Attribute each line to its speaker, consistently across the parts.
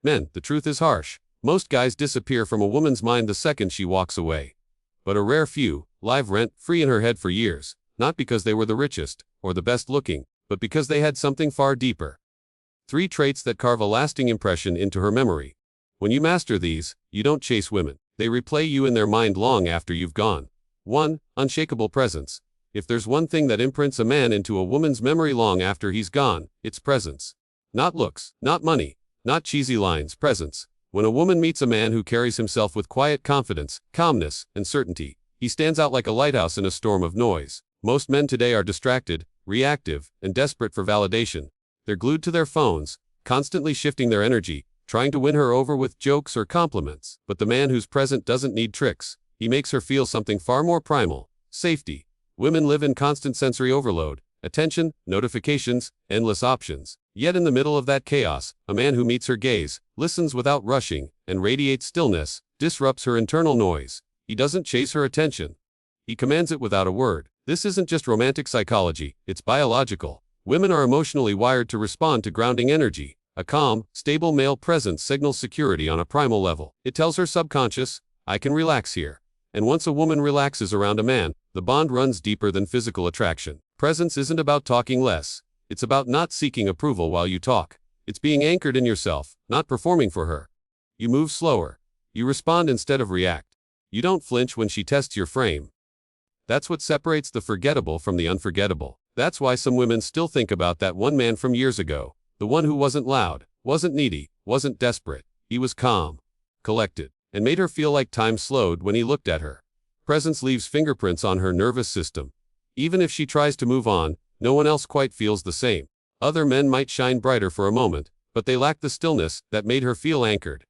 Speaker 1: Men, the truth is harsh. Most guys disappear from a woman's mind the second she walks away. But a rare few live rent-free in her head for years, not because they were the richest or the best looking, but because they had something far deeper. 3 traits that carve a lasting impression into her memory. When you master these, you don't chase women. They replay you in their mind long after you've gone. 1. Unshakable presence. If there's one thing that imprints a man into a woman's memory long after he's gone, it's presence. Not looks, not money, not cheesy lines, presence. When a woman meets a man who carries himself with quiet confidence, calmness, and certainty, he stands out like a lighthouse in a storm of noise. Most men today are distracted, reactive, and desperate for validation. They're glued to their phones, constantly shifting their energy, trying to win her over with jokes or compliments. But the man who's present doesn't need tricks. He makes her feel something far more primal: safety. Women live in constant sensory overload, attention, notifications, endless options. Yet in the middle of that chaos, a man who meets her gaze, listens without rushing, and radiates stillness, disrupts her internal noise. He doesn't chase her attention. He commands it without a word. This isn't just romantic psychology, it's biological. Women are emotionally wired to respond to grounding energy. A calm, stable male presence signals security on a primal level. It tells her subconscious, I can relax here. And once a woman relaxes around a man, the bond runs deeper than physical attraction. Presence isn't about talking less. It's about not seeking approval while you talk. It's being anchored in yourself, not performing for her. You move slower. You respond instead of react. You don't flinch when she tests your frame. That's what separates the forgettable from the unforgettable. That's why some women still think about that one man from years ago. The one who wasn't loud, wasn't needy, wasn't desperate. He was calm, collected, and made her feel like time slowed when he looked at her. Presence leaves fingerprints on her nervous system. Even if she tries to move on, no one else quite feels the same. Other men might shine brighter for a moment, but they lack the stillness that made her feel anchored.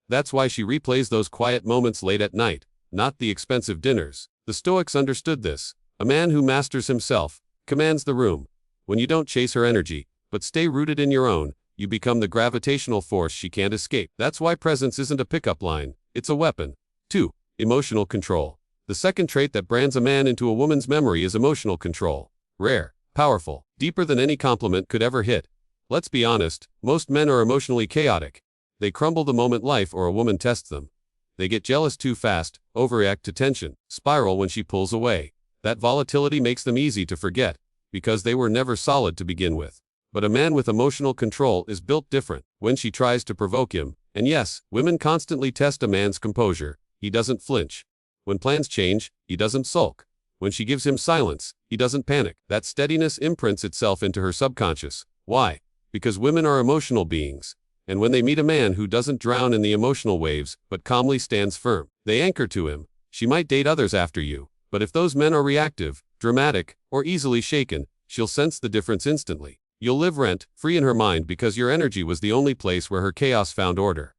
Speaker 1: That's why she replays those quiet moments late at night, not the expensive dinners. The Stoics understood this. A man who masters himself commands the room. When you don't chase her energy, but stay rooted in your own, you become the gravitational force she can't escape. That's why presence isn't a pickup line, it's a weapon. 2. Emotional control. The second trait that brands a man into a woman's memory is emotional control. Rare, powerful, deeper than any compliment could ever hit. Let's be honest, most men are emotionally chaotic. They crumble the moment life or a woman tests them. They get jealous too fast, overreact to tension, spiral when she pulls away. That volatility makes them easy to forget, because they were never solid to begin with. But a man with emotional control is built different. When she tries to provoke him, and yes, women constantly test a man's composure, he doesn't flinch. When plans change, he doesn't sulk. When she gives him silence, he doesn't panic. That steadiness imprints itself into her subconscious. Why? Because women are emotional beings. And when they meet a man who doesn't drown in the emotional waves, but calmly stands firm, they anchor to him. She might date others after you, but if those men are reactive, dramatic, or easily shaken, she'll sense the difference instantly. You'll live rent-free in her mind because your energy was the only place where her chaos found order.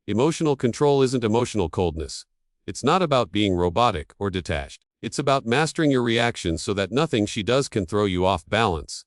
Speaker 1: Emotional control isn't emotional coldness. It's not about being robotic or detached. It's about mastering your reactions so that nothing she does can throw you off balance.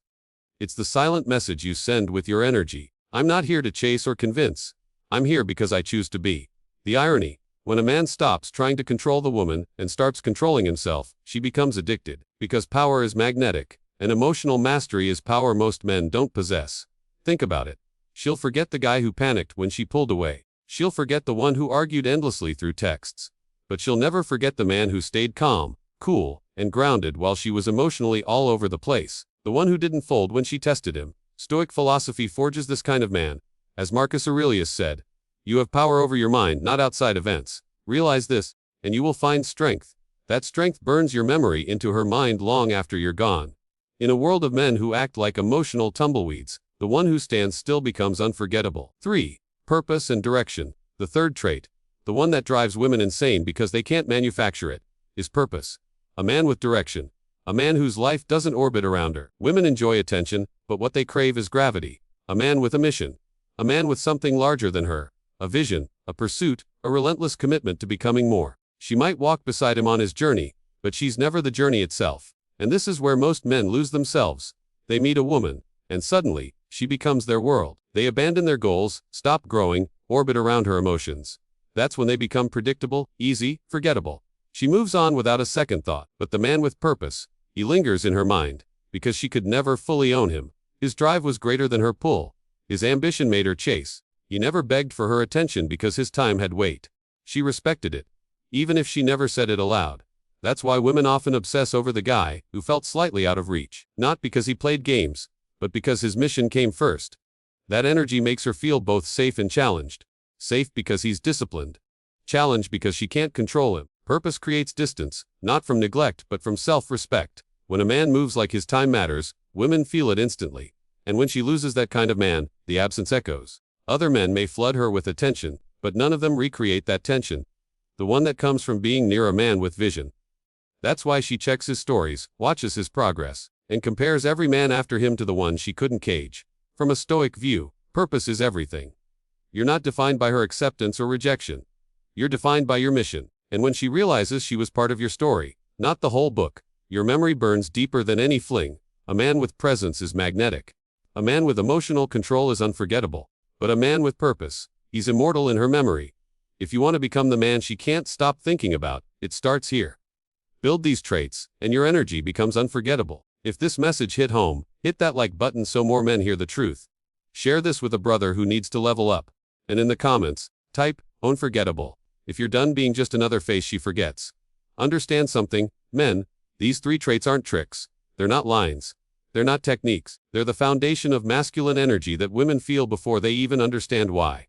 Speaker 1: It's the silent message you send with your energy. I'm not here to chase or convince. I'm here because I choose to be. The irony: when a man stops trying to control the woman and starts controlling himself, she becomes addicted. Because power is magnetic, and emotional mastery is power most men don't possess. Think about it. She'll forget the guy who panicked when she pulled away. She'll forget the one who argued endlessly through texts. But she'll never forget the man who stayed calm, cool, and grounded while she was emotionally all over the place. The one who didn't fold when she tested him. Stoic philosophy forges this kind of man. As Marcus Aurelius said, you have power over your mind, not outside events. Realize this, and you will find strength. That strength burns your memory into her mind long after you're gone. In a world of men who act like emotional tumbleweeds, the one who stands still becomes unforgettable. 3. Purpose and direction. The third trait, the one that drives women insane because they can't manufacture it, is purpose. A man with direction. A man whose life doesn't orbit around her. Women enjoy attention, but what they crave is gravity. A man with a mission. A man with something larger than her. A vision, a pursuit, a relentless commitment to becoming more. She might walk beside him on his journey, but she's never the journey itself. And this is where most men lose themselves. They meet a woman, and suddenly, she becomes their world. They abandon their goals, stop growing, orbit around her emotions. That's when they become predictable, easy, forgettable. She moves on without a second thought. But the man with purpose, he lingers in her mind, because she could never fully own him. His drive was greater than her pull. His ambition made her chase. He never begged for her attention because his time had weight. She respected it, even if she never said it aloud. That's why women often obsess over the guy who felt slightly out of reach, not because he played games, but because his mission came first. That energy makes her feel both safe and challenged. Safe because he's disciplined. Challenged because she can't control him. Purpose creates distance, not from neglect but from self-respect. When a man moves like his time matters, women feel it instantly. And when she loses that kind of man, the absence echoes. Other men may flood her with attention, but none of them recreate that tension. The one that comes from being near a man with vision. That's why she checks his stories, watches his progress, and compares every man after him to the one she couldn't cage. From a Stoic view, purpose is everything. You're not defined by her acceptance or rejection. You're defined by your mission. And when she realizes she was part of your story, not the whole book, your memory burns deeper than any fling. A man with presence is magnetic. A man with emotional control is unforgettable. But a man with purpose, he's immortal in her memory. If you want to become the man she can't stop thinking about, it starts here. Build these traits, and your energy becomes unforgettable. If this message hit home, hit that like button so more men hear the truth. Share this with a brother who needs to level up. And in the comments, type, unforgettable. If you're done being just another face she forgets. Understand something, men, these 3 traits aren't tricks. They're not lines. They're not techniques. They're the foundation of masculine energy that women feel before they even understand why.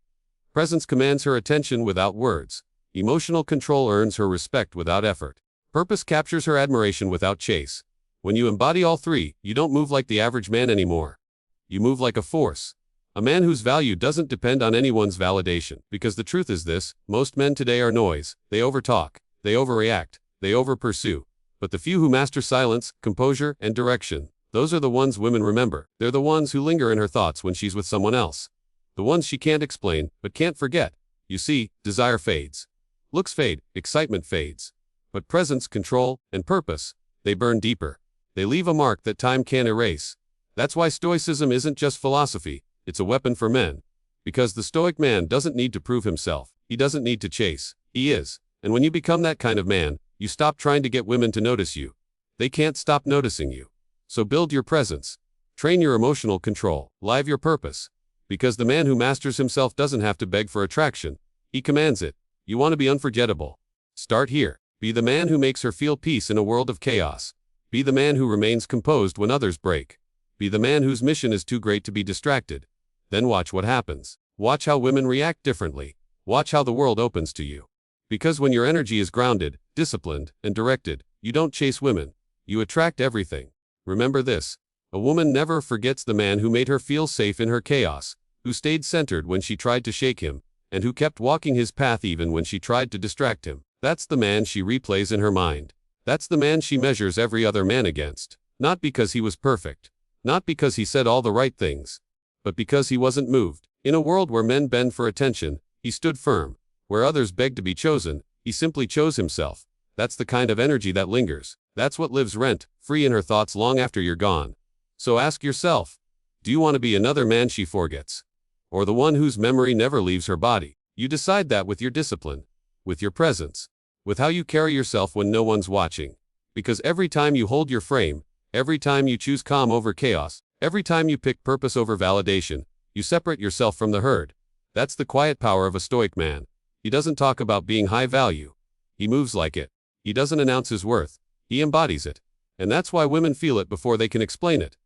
Speaker 1: Presence commands her attention without words. Emotional control earns her respect without effort. Purpose captures her admiration without chase. When you embody all 3, you don't move like the average man anymore. You move like a force. A man whose value doesn't depend on anyone's validation. Because the truth is this, most men today are noise. They overtalk. They overreact. They overpursue. But the few who master silence, composure, and direction, those are the ones women remember. They're the ones who linger in her thoughts when she's with someone else. The ones she can't explain, but can't forget. You see, desire fades. Looks fade, excitement fades. But presence, control, and purpose, they burn deeper. They leave a mark that time can't erase. That's why Stoicism isn't just philosophy, it's a weapon for men. Because the Stoic man doesn't need to prove himself. He doesn't need to chase. He is. And when you become that kind of man, you stop trying to get women to notice you. They can't stop noticing you. So build your presence. Train your emotional control. Live your purpose. Because the man who masters himself doesn't have to beg for attraction. He commands it. You want to be unforgettable? Start here. Be the man who makes her feel peace in a world of chaos. Be the man who remains composed when others break. Be the man whose mission is too great to be distracted. Then watch what happens. Watch how women react differently. Watch how the world opens to you. Because when your energy is grounded, disciplined, and directed, you don't chase women. You attract everything. Remember this. A woman never forgets the man who made her feel safe in her chaos, who stayed centered when she tried to shake him, and who kept walking his path even when she tried to distract him. That's the man she replays in her mind. That's the man she measures every other man against. Not because he was perfect. Not because he said all the right things. But because he wasn't moved. In a world where men bend for attention, he stood firm. Where others begged to be chosen, he simply chose himself. That's the kind of energy that lingers. That's what lives rent-free in her thoughts long after you're gone. So ask yourself, do you want to be another man she forgets? Or the one whose memory never leaves her body? You decide that with your discipline. With your presence. With how you carry yourself when no one's watching. Because every time you hold your frame, every time you choose calm over chaos, every time you pick purpose over validation, you separate yourself from the herd. That's the quiet power of a Stoic man. He doesn't talk about being high value. He moves like it. He doesn't announce his worth. He embodies it. And that's why women feel it before they can explain it.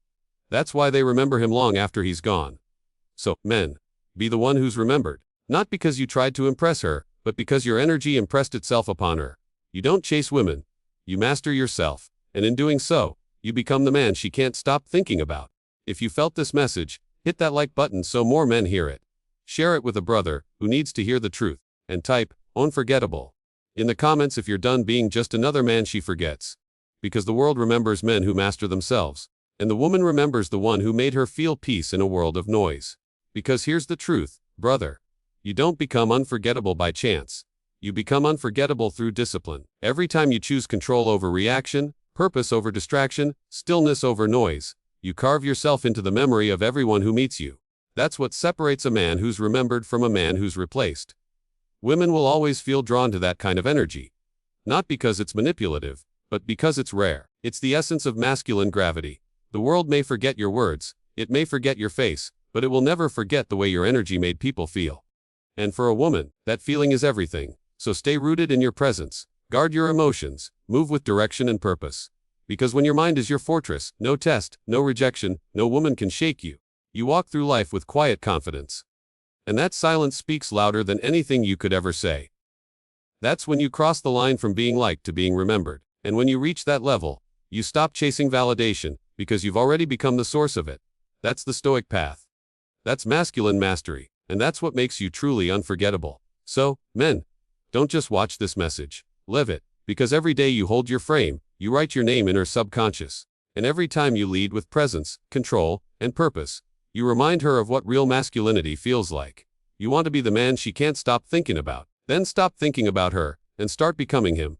Speaker 1: That's why they remember him long after he's gone. So, men, be the one who's remembered. Not because you tried to impress her, but because your energy impressed itself upon her. You don't chase women. You master yourself. And in doing so, you become the man she can't stop thinking about. If you felt this message, hit that like button so more men hear it. Share it with a brother who needs to hear the truth. And type, unforgettable. In the comments if you're done being just another man she forgets. Because the world remembers men who master themselves. And the woman remembers the one who made her feel peace in a world of noise. Because here's the truth, brother. You don't become unforgettable by chance. You become unforgettable through discipline. Every time you choose control over reaction, purpose over distraction, stillness over noise, you carve yourself into the memory of everyone who meets you. That's what separates a man who's remembered from a man who's replaced. Women will always feel drawn to that kind of energy. Not because it's manipulative, but because it's rare. It's the essence of masculine gravity. The world may forget your words, it may forget your face, but it will never forget the way your energy made people feel. And for a woman, that feeling is everything. So stay rooted in your presence, guard your emotions, move with direction and purpose. Because when your mind is your fortress, no test, no rejection, no woman can shake you. You walk through life with quiet confidence. And that silence speaks louder than anything you could ever say. That's when you cross the line from being liked to being remembered. And when you reach that level, you stop chasing validation, because you've already become the source of it. That's the Stoic path. That's masculine mastery, and that's what makes you truly unforgettable. So, men, don't just watch this message. Live it, because every day you hold your frame, you write your name in her subconscious. And every time you lead with presence, control, and purpose, you remind her of what real masculinity feels like. You want to be the man she can't stop thinking about. Then stop thinking about her, and start becoming him.